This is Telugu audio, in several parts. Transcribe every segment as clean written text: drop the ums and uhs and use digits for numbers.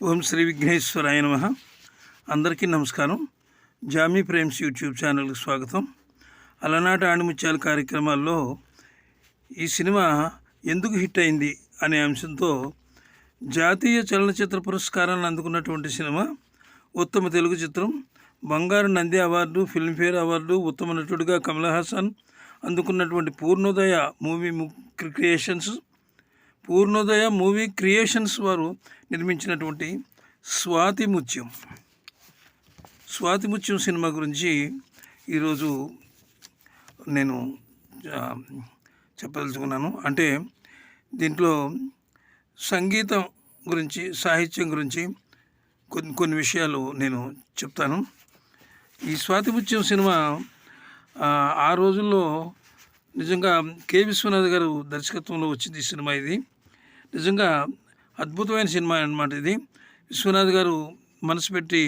ఓం శ్రీ విఘ్నేశ్వరాయ నమః. అందరికీ నమస్కారం. జామీ ప్రేమ్స్ యూట్యూబ్ ఛానల్కి స్వాగతం. అలనాటి ఆణిముత్యాల కార్యక్రమాల్లో ఈ సినిమా ఎందుకు హిట్ అయింది అనే అంశంతో జాతీయ చలనచిత్ర పురస్కారాన్ని అందుకున్నటువంటి సినిమా ఉత్తమ తెలుగు చిత్రం, బంగారు నంది అవార్డు, ఫిల్మ్ఫేర్ అవార్డు, ఉత్తమ నటుడిగా కమల్ హాసన్ అందుకున్నటువంటి పూర్ణోదయ మూవీ క్రియేషన్స్ వారు నిర్మించినటువంటి స్వాతి ముత్యం సినిమా గురించి ఈరోజు నేను చెప్పదలుచుకున్నాను. అంటే దీంట్లో సంగీతం గురించి, సాహిత్యం గురించి కొన్ని విషయాలు నేను చెప్తాను. ఈ స్వాతి ముత్యం సినిమా ఆ రోజుల్లో నిజంగా కె విశ్వనాథ్ గారు దర్శకత్వంలో వచ్చింది ఈ సినిమా. ఇది నిజంగా అద్భుతమైన సినిమా అన్నమాట. ఇది విశ్వనాథ్ గారు మనసు పెట్టి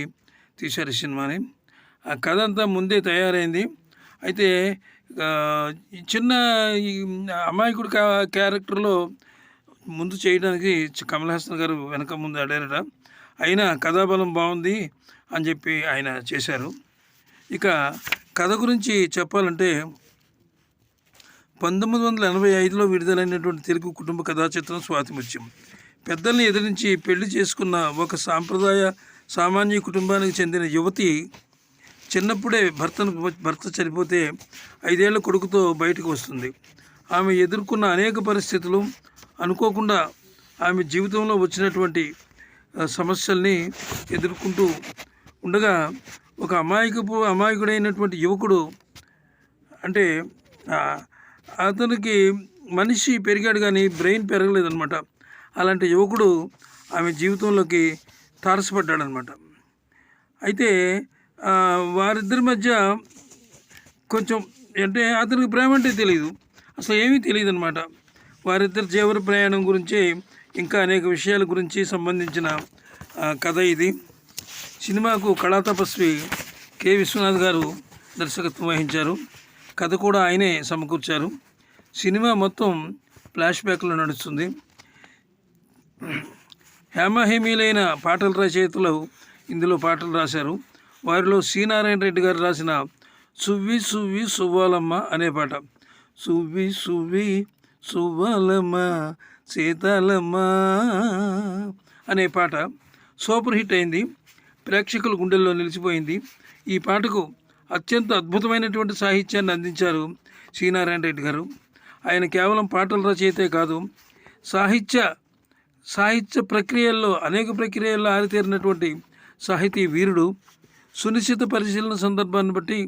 తీశారు ఈ సినిమాని. ఆ కథ అంతా ముందే తయారైంది. అయితే చిన్న అమాయకుడు క్యారెక్టర్లో ముందు చేయడానికి కమల్ హాసన్ గారు వెనక ముందు ఆడారట. అయినా కథాబలం బాగుంది అని చెప్పి ఆయన చేశారు. ఇక కథ గురించి చెప్పాలంటే 1985లో విడుదలైనటువంటి తెలుగు కుటుంబ కథా చిత్రం స్వాతి ముత్యం. పెద్దల్ని ఎదిరించి పెళ్లి చేసుకున్న ఒక సామాన్య కుటుంబానికి చెందిన యువతి చిన్నప్పుడే భర్త చనిపోతే 5 ఏళ్ల కొడుకుతో బయటకు వస్తుంది. ఆమె ఎదుర్కొన్న అనేక పరిస్థితులు, అనుకోకుండా ఆమె జీవితంలో వచ్చినటువంటి సమస్యల్ని ఎదుర్కొంటూ ఉండగా ఒక అమాయకుడైనటువంటి యువకుడు, అంటే అతనికి మనిషి పెరిగాడు కానీ బ్రెయిన్ పెరగలేదన్నమాట. అలాంటి యువకుడు ఆమె జీవితంలోకి తారసపడ్డాడనమాట. అయితే వారిద్దరి మధ్య కొంచెం, అంటే అతనికి ప్రేమ అంటే తెలియదు, అసలు ఏమీ తెలియదు అనమాట. వారిద్దరి జీవన ప్రయాణం గురించి, ఇంకా అనేక విషయాల గురించి సంబంధించిన కథ ఇది. సినిమాకు కళాతపస్వి కె విశ్వనాథ్ గారు దర్శకత్వం వహించారు. కథ కూడా ఆయనే సమకూర్చారు. సినిమా మొత్తం ఫ్లాష్ బ్యాక్లో నడుస్తుంది. హేమహేమీలైన పాటల రచయితలు ఇందులో పాటలు రాశారు. వారిలో సి నారాయణ రెడ్డి గారు రాసిన సువ్వి సువ్వి సువ్వాలమ్మ అనే పాట, సువ్వి సువ్వి సువ్వాలమ్మ సీతాలమ్మ అనే పాట సూపర్ హిట్ అయింది. ప్రేక్షకుల గుండెల్లో నిలిచిపోయింది. ఈ పాటకు అత్యంత అద్భుతమైనటువంటి సాహిత్యాన్ని అందించారు సి నారాయణ రెడ్డి గారు. ఆయన కేవలం పాటల రచయితే కాదు, సాహిత్య ప్రక్రియల్లో, అనేక ప్రక్రియల్లో ఆరితేరినటువంటి సాహితీ వీరుడు. సునిశ్చిత పరిశీలన సందర్భాన్ని బట్టి,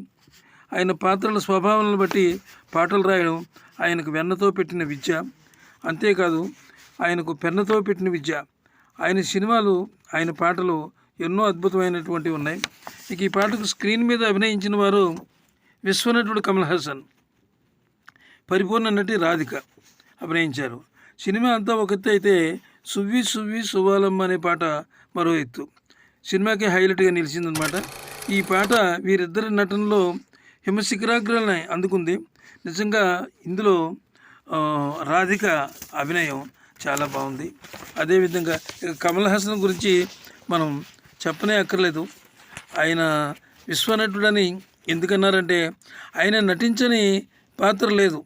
ఆయన పాత్రల స్వభావాలను బట్టి పాటలు రాయడం ఆయనకు వెన్నతో పెట్టిన విద్య. అంతేకాదు, ఆయనకు పెన్నతో పెట్టిన విద్య. ఆయన సినిమాలు, ఆయన పాటలు ఎన్నో అద్భుతమైనటువంటివి ఉన్నాయి. ఇక ఈ పాటకు స్క్రీన్ మీద అభినయించిన వారు విశ్వనటుడు కమల్ హాసన్, పరిపూర్ణ నటి రాధిక అభినయించారు. సినిమా అంతా ఒక ఎత్తు అయితే సువ్వి సువ్వి సువ్వాలమ్మ అనే పాట మరో ఎత్తు. సినిమాకి హైలైట్గా నిలిచిందనమాట. ఈ పాట వీరిద్దరి నటనలో హిమశిఖరాగ్రాలని అందుకుంది. నిజంగా ఇందులో రాధిక అభినయం చాలా బాగుంది. అదేవిధంగా కమల్ హాసన్ గురించి మనం చెప్పనే అక్కర్లేదు. ఆయన విశ్వనటుడని ఎందుకన్నారంటే ఆయన నటించని పాత్ర లేదు.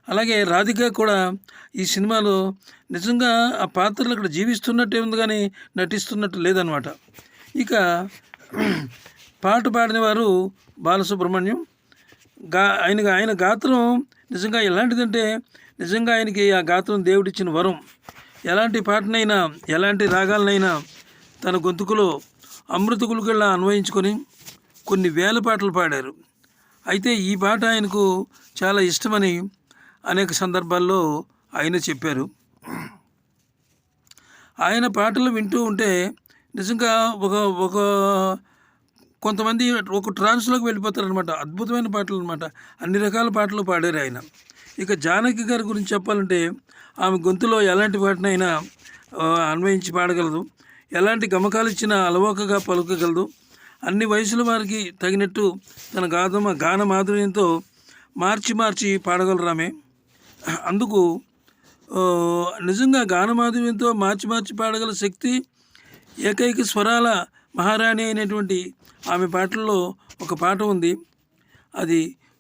అలాగే రాధిక కూడా ఈ సినిమాలో నిజంగా ఆ పాత్రలు అక్కడ జీవిస్తున్నట్టే ఉంది కానీ నటిస్తున్నట్టు లేదనమాట. ఇక పాట పాడిన వారు బాలసుబ్రహ్మణ్యం. ఆయన గాత్రం నిజంగా ఎలాంటిదంటే, నిజంగా ఆయనకి ఆ గాత్రం దేవుడిచ్చిన వరం. ఎలాంటి పాటనైనా, ఎలాంటి రాగాలనైనా తన గొంతుకులో అమృత గుళికల్లా అన్వయించుకొని కొన్ని వేల పాటలు పాడారు. అయితే ఈ పాట ఆయనకు చాలా ఇష్టమని అనేక సందర్భాల్లో ఆయన చెప్పారు. ఆయన పాటలు వింటూ ఉంటే నిజంగా ఒక కొంతమంది ఒక ట్రాన్స్లోకి వెళ్ళిపోతారనమాట. అద్భుతమైన పాటలు అనమాట. అన్ని రకాల పాటలు పాడారు ఆయన. ఇక జానకి గారి గురించి చెప్పాలంటే ఆమె గొంతులో ఎలాంటి పాటనైనా అన్వయించి పాడగలదు. ఎలాంటి గమకాలు ఇచ్చినా అలవోకగా పలుకగలదు. అన్ని వయసుల వారికి తగినట్టు తన గాన మాధుర్యంతో మార్చి పాడగలరు ఆమె. అందుకు నిజంగా గాన మాధుర్యంతో మార్చి పాడగల శక్తి ఏకైక స్వరాల మహారాణి అయినటువంటి ఆమె పాటల్లో ఒక పాట ఉంది. అది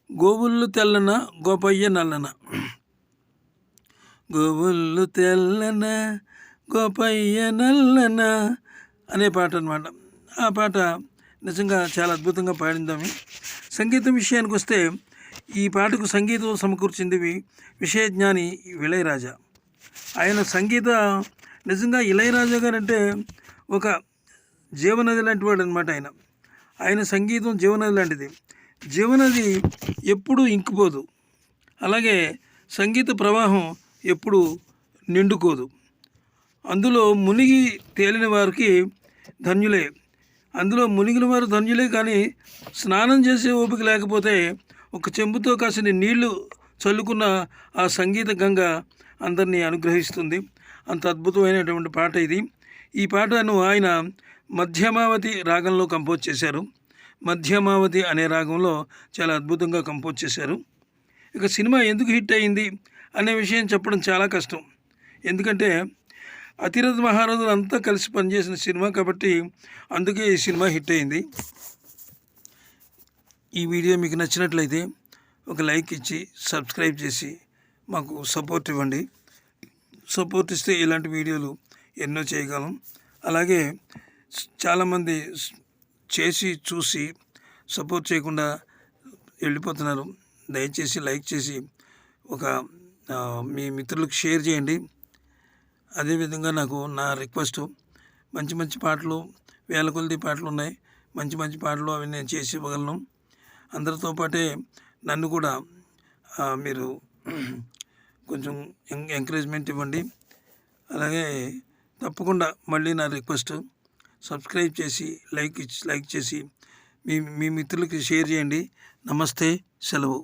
గోవుళ్ళు తెల్లన గోపయ్య నల్లన, గోవుళ్ళు తెల్లన గోపయ్య నల్లన అనే పాట అన్నమాట. ఆ పాట నిజంగా చాలా అద్భుతంగా పాడిందాము. సంగీతం విషయానికి వస్తే ఈ పాటకు సంగీతం సమకూర్చింది విషయజ్ఞాని ఇళయరాజా. ఆయన సంగీత నిజంగా ఇళయరాజా గారు అంటే ఒక జీవనది లాంటి వాడు అనమాట. ఆయన సంగీతం జీవనది లాంటిది. జీవనది ఎప్పుడూ ఇంకిపోదు, అలాగే సంగీత ప్రవాహం ఎప్పుడు నిండుకోదు. అందులో మునిగి తేలిన వారికి ధన్యులే. అందులో మునిగిన వారు ధన్యులే, కానీ స్నానం చేసే ఓపిక లేకపోతే ఒక చెంబుతో కాసిన నీళ్లు చల్లుకున్న ఆ సంగీత గంగ అందరినీ అనుగ్రహిస్తుంది. అంత అద్భుతమైనటువంటి పాట ఇది. ఈ పాటను ఆయన మధ్యమావతి రాగంలో కంపోజ్ చేశారు. మధ్యమావతి అనే రాగంలో చాలా అద్భుతంగా కంపోజ్ చేశారు. ఇక సినిమా ఎందుకు హిట్ అయింది అనే విషయం చెప్పడం చాలా కష్టం. ఎందుకంటే అతిరథ మహారథులు అంతా కలిసి పనిచేసిన సినిమా కాబట్టి అందుకే ఈ సినిమా హిట్ అయింది. ఈ వీడియో మీకు నచ్చినట్లయితే ఒక లైక్ ఇచ్చి సబ్స్క్రైబ్ చేసి మాకు సపోర్ట్ ఇవ్వండి. సపోర్ట్ ఇస్తే ఇలాంటి వీడియోలు ఎన్నో చేయగలం. అలాగే చాలామంది చేసి చూసి సపోర్ట్ చేయకుండా వెళ్ళిపోతున్నారు. దయచేసి లైక్ చేసి ఒక మీ మిత్రులకు షేర్ చేయండి. అదేవిధంగా నా రిక్వెస్ట్, మంచి మంచి పాటలు, వేల కొలది పాటలు ఉన్నాయి. మంచి మంచి పాటలు అవి నేను చేసి ఇవ్వగలను. అందరితో పాటే నన్ను కూడా మీరు కొంచెం ఎంకరేజ్మెంట్ ఇవ్వండి. అలాగే తప్పకుండా మళ్ళీ నా రిక్వెస్ట్, సబ్స్క్రైబ్ చేసి లైక్ చేసి మీ మిత్రులకి షేర్ చేయండి. నమస్తే, సెలవు.